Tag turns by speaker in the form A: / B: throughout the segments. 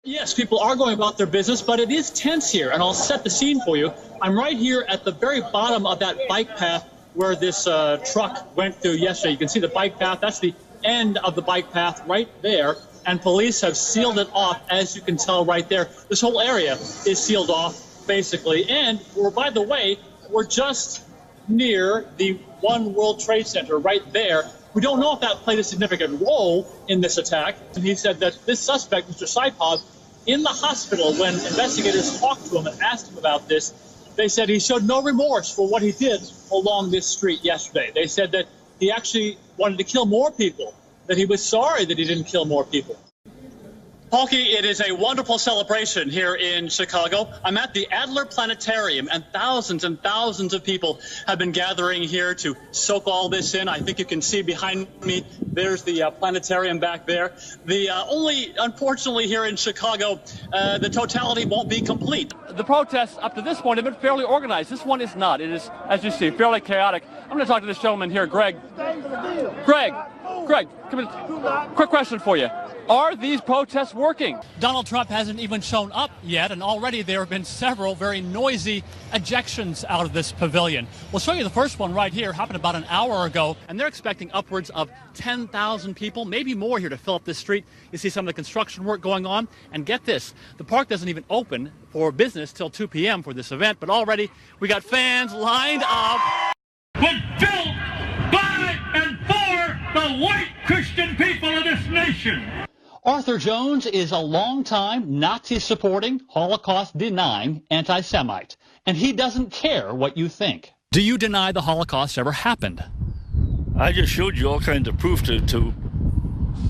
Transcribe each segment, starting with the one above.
A: Yes, people are going about their business, but it is tense here, and I'll set the scene for you. I'm right here at the very bottom of that bike path where this truck went through yesterday. You can see the bike path. That's the end of the bike path right there, and police have sealed it off, as you can tell right there. This whole area is sealed off, basically, and by the way, we're just near the One World Trade Center right there. We don't know if that played a significant role in this attack. And he said that this suspect, Mr. Saipov, in the hospital, when investigators talked to him and asked him about this, they said he showed no remorse for what he did along this street yesterday. They said that he actually wanted to kill more people, that he was sorry that he didn't kill more people. Polky, it is a wonderful celebration here in Chicago. I'm at the Adler Planetarium, and thousands of people have been gathering here to soak all this in. I think you can see behind me, there's the planetarium back there. The only, unfortunately, here in Chicago, the totality won't be complete.
B: The protests up to this point have been fairly organized. This one is not. It is, as you see, fairly chaotic. I'm going to talk to this gentleman here, Greg. Greg, come in. Quick question for you. Are these protests working?
C: Donald Trump hasn't even shown up yet, and already there have been several very noisy ejections out of this pavilion. We'll show you the first one right here. Happened about an hour ago, and they're expecting upwards of 10,000 people, maybe more, here to fill up this street. You see some of the construction work going on, and get this, the park doesn't even open for business till 2 p.m. for this event, but already we got fans lined up.
D: Was built by and for the white Christian people of this nation.
E: Arthur Jones is a longtime Nazi-supporting, Holocaust-denying anti-Semite, and he doesn't care what you think.
C: Do you deny the Holocaust ever happened?
D: I just showed you all kinds of proof to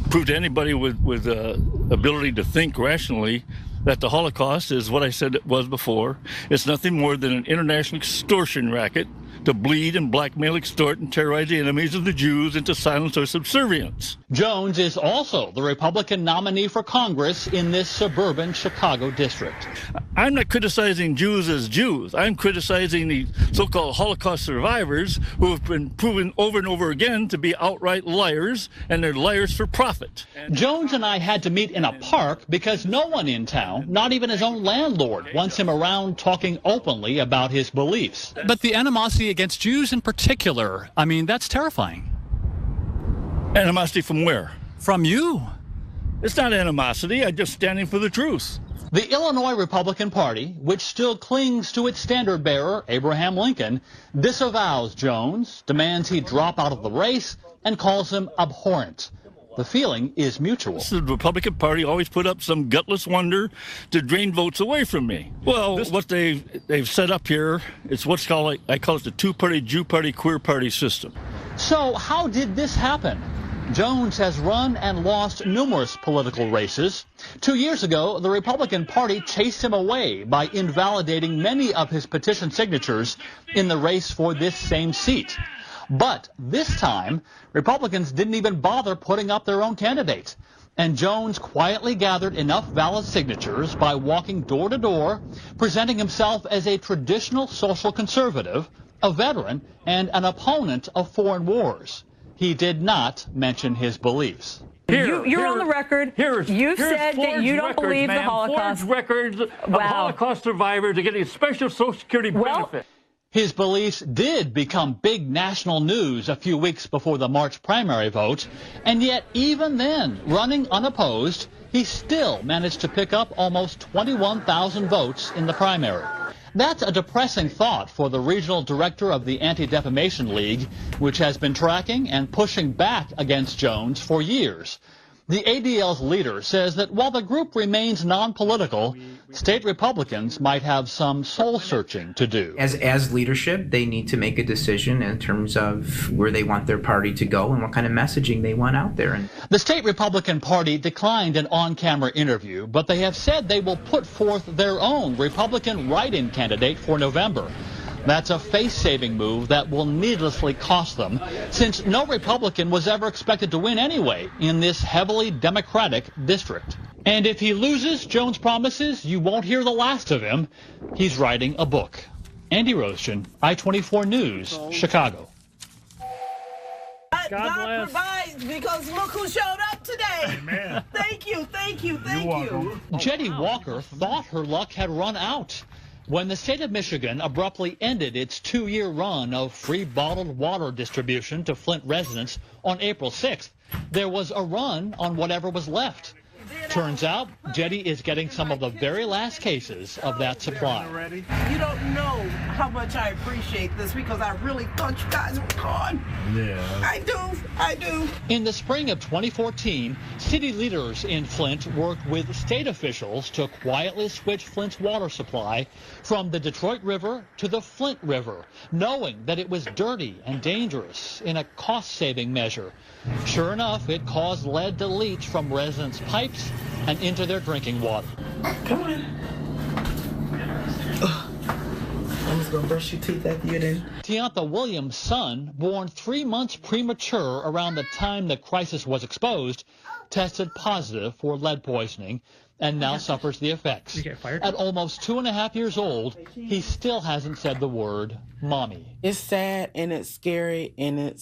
D: prove to anybody with ability to think rationally that the Holocaust is what I said it was before. It's nothing more than an international extortion racket to bleed and blackmail, extort, and terrorize the enemies of the Jews into silence or subservience.
E: Jones is also the Republican nominee for Congress in this suburban Chicago district.
D: I'm not criticizing Jews as Jews. I'm criticizing the so-called Holocaust survivors who have been proven over and over again to be outright liars, and they're liars for profit.
E: Jones and I had to meet in a park because no one in town, not even his own landlord, wants him around talking openly about his beliefs.
C: But the animosity against Jews in particular, I mean, that's terrifying.
D: Animosity from where?
C: From you.
D: It's not animosity. I'm just standing for the truth.
E: The Illinois Republican Party, which still clings to its standard bearer, Abraham Lincoln, disavows Jones, demands he drop out of the race, and calls him abhorrent. The feeling is mutual.
D: The Republican Party always put up some gutless wonder to drain votes away from me. Well, what they've set up here, it's what's called, I call it the two-party, Jew party, queer party system.
E: So how did this happen? Jones has run and lost numerous political races. 2 years ago, the Republican Party chased him away by invalidating many of his petition signatures in the race for this same seat. But this time, Republicans didn't even bother putting up their own candidate. And Jones quietly gathered enough valid signatures by walking door to door, presenting himself as a traditional social conservative, a veteran, and an opponent of foreign wars. He did not mention his beliefs.
F: You're on the record. You've said that you don't believe the Holocaust.
D: Forged records of Holocaust survivors are getting a special Social Security benefit.
E: His beliefs did become big national news a few weeks before the March primary vote, and yet even then, running unopposed, he still managed to pick up almost 21,000 votes in the primary. That's a depressing thought for the regional director of the Anti-Defamation League, which has been tracking and pushing back against Jones for years. The ADL's leader says that while the group remains non-political, state Republicans might have some soul-searching to do.
G: As leadership, they need to make a decision in terms of where they want their party to go and what kind of messaging they want out there.
E: The state Republican Party declined an on-camera interview, but they have said they will put forth their own Republican write-in candidate for November. That's a face-saving move that will needlessly cost them, since no Republican was ever expected to win anyway in this heavily Democratic district. And if he loses, Jones promises you won't hear the last of him. He's writing a book. Andy Roschen, I-24 News, Chicago.
H: God provides, because look who showed up today. Amen. Thank you.
E: Jetty Walker thought her luck had run out when the state of Michigan abruptly ended its 2-year run of free bottled water distribution to Flint residents on April 6th. There was a run on whatever was left. Turns out, Jetty is getting some of the very last cases of that supply.
H: You don't know how much I appreciate this because I really thought you guys were gone. Yeah. I do.
E: In the spring of 2014, city leaders in Flint worked with state officials to quietly switch Flint's water supply from the Detroit River to the Flint River, knowing that it was dirty and dangerous in a cost-saving measure. Sure enough, it caused lead to leach from residents' pipes and into their drinking water.
H: Come on. I'm just gonna brush your teeth after you're done.
E: Tiantha Williams' son, born 3 months premature around the time the crisis was exposed, tested positive for lead poisoning and now suffers the effects. At almost 2.5 years old, he still hasn't said the word mommy.
I: It's sad and it's scary and it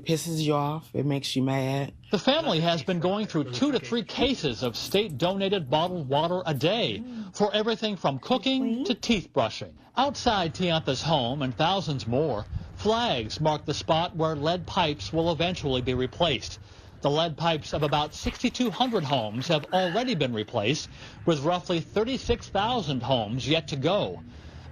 I: pisses you off. It makes you mad.
E: The family has been going through 2 to 3 cases of state-donated bottled water a day for everything from cooking to teeth brushing. Outside Tiantha's home and thousands more, flags mark the spot where lead pipes will eventually be replaced. The lead pipes of about 6,200 homes have already been replaced, with roughly 36,000 homes yet to go.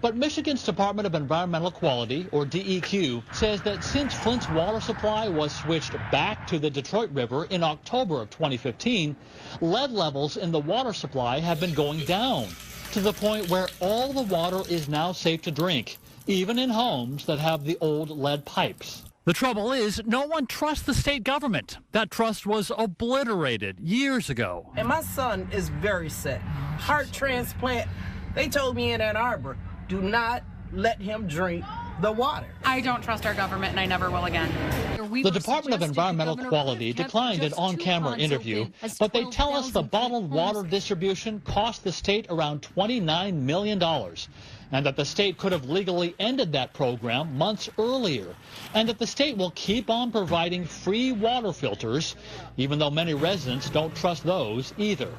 E: But Michigan's Department of Environmental Quality, or DEQ, says that since Flint's water supply was switched back to the Detroit River in October of 2015, lead levels in the water supply have been going down to the point where all the water is now safe to drink, even in homes that have the old lead pipes.
C: The trouble is, no one trusts the state government. That trust was obliterated years ago.
H: And my son is very sick. Heart transplant. They told me in Ann Arbor, do not let him drink the water.
F: I don't trust our government, and I never will again.
E: The Department of Environmental Quality declined an on-camera interview, but they tell us the bottled water distribution cost the state around $29 million, and that the state could have legally ended that program months earlier, and that the state will keep on providing free water filters, even though many residents don't trust those either.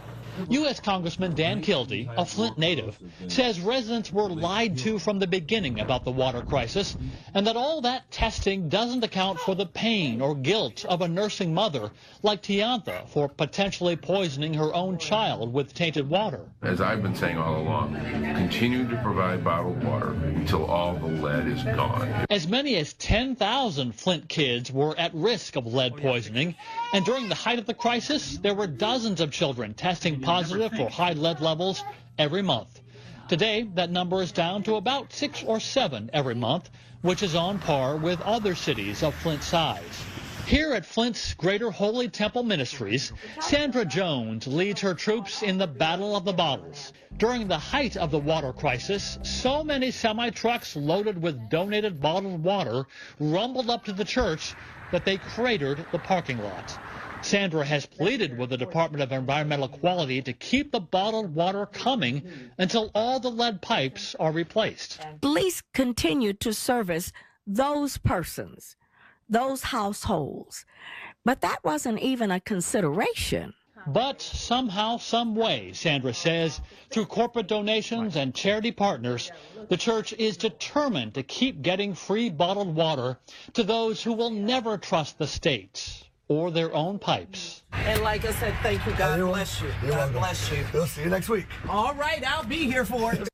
E: U.S. Congressman Dan Kildee, a Flint native, says residents were lied to from the beginning about the water crisis, and that all that testing doesn't account for the pain or guilt of a nursing mother like Tiantha for potentially poisoning her own child with tainted water.
J: As I've been saying all along, continue to provide bottled water until all the lead is gone.
E: As many as 10,000 Flint kids were at risk of lead poisoning, and during the height of the crisis, there were dozens of children testing positive for high lead levels every month. Today, that number is down to about 6 or 7 every month, which is on par with other cities of Flint size. Here at Flint's Greater Holy Temple Ministries, Sandra Jones leads her troops in the Battle of the Bottles. During the height of the water crisis, so many semi-trucks loaded with donated bottled water rumbled up to the church that they cratered the parking lot. Sandra has pleaded with the Department of Environmental Quality to keep the bottled water coming until all the lead pipes are replaced.
K: Please continue to service those persons, those households. But that wasn't even a consideration.
E: But somehow, some way, Sandra says, through corporate donations and charity partners, the church is determined to keep getting free bottled water to those who will never trust the state or their own pipes.
H: And like I said, thank you. God bless you. God bless you.
L: We'll see you next week.
H: All right, I'll be here for it.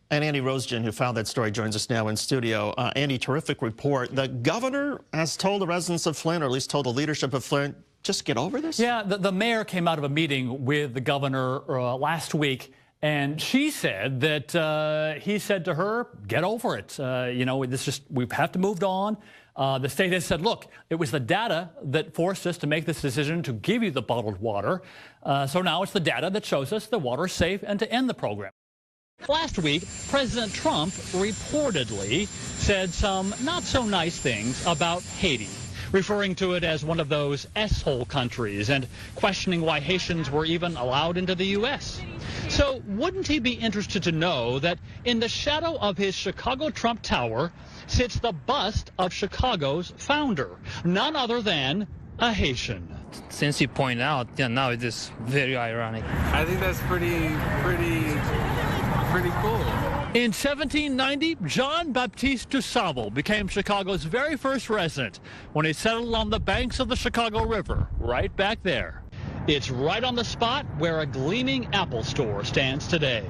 M: And Andy Rosegen, who found that story, joins us now in studio. Andy, terrific report. The governor has told the residents of Flint, or at least told the leadership of Flint, just get over this?
C: Yeah, the mayor came out of a meeting with the governor last week, and she said that he said to her, get over it. You know, we have to move on. The state has said, look, it was the data that forced us to make this decision to give you the bottled water. So now it's the data that shows us the water is safe and to end the program.
E: Last week, President Trump reportedly said some not so nice things about Haiti, referring to it as one of those S-hole countries and questioning why Haitians were even allowed into the U.S. So wouldn't he be interested to know that in the shadow of his Chicago Trump Tower sits the bust of Chicago's founder, none other than a Haitian.
L: Since you point out, yeah, now it is very ironic.
N: I think that's pretty cool.
C: In 1790, Jean-Baptiste DuSable became Chicago's very first resident when he settled on the banks of the Chicago River, right back there. It's right on the spot where a gleaming Apple store stands today.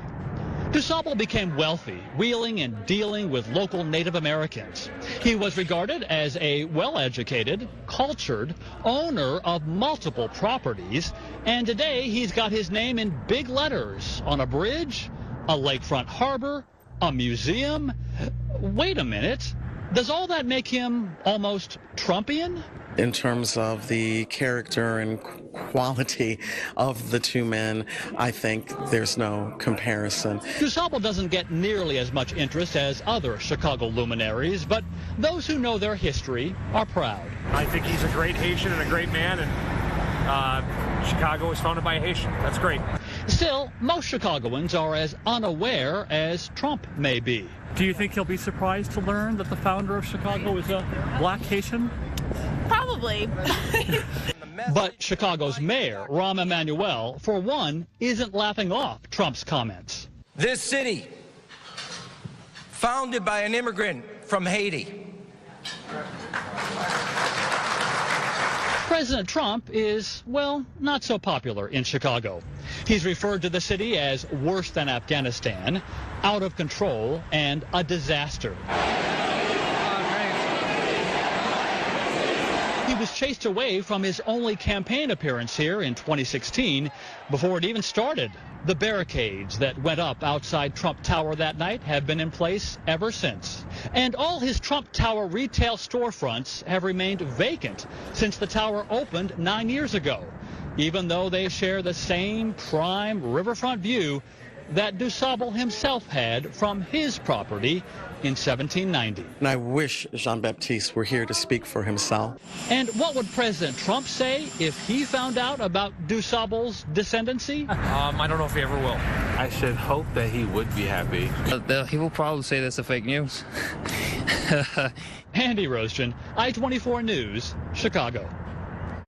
C: DuSable became wealthy, wheeling and dealing with local Native Americans. He was regarded as a well-educated, cultured owner of multiple properties, and today he's got his name in big letters on a bridge, a lakefront harbor, a museum. Wait a minute. Does all that make him almost Trumpian?
O: In terms of the character and quality of the two men, I think there's no comparison.
E: DuSable doesn't get nearly as much interest as other Chicago luminaries, but those who know their history are proud.
P: I think he's a great Haitian and a great man, and Chicago was founded by a Haitian. That's great.
E: Still, most Chicagoans are as unaware as Trump may be.
C: Do you think he'll be surprised to learn that the founder of Chicago is a black Haitian?
Q: Probably.
E: But Chicago's mayor, Rahm Emanuel, for one, isn't laughing off Trump's comments.
R: This city, founded by an immigrant from Haiti.
E: President Trump is, well, not so popular in Chicago. He's referred to the city as worse than Afghanistan, out of control, and a disaster. He was chased away from his only campaign appearance here in 2016 before it even started. The barricades that went up outside Trump Tower that night have been in place ever since. And all his Trump Tower retail storefronts have remained vacant since the tower opened 9 years ago, even though they share the same prime riverfront view that DuSable himself had from his property in 1790.
O: And I wish Jean-Baptiste were here to speak for himself.
E: And what would President Trump say if he found out about DuSable's descendancy?
P: I don't know if he ever will.
N: I should hope that he would be happy.
L: He will probably say that's a fake news.
E: Andy Roaston, I-24 News, Chicago.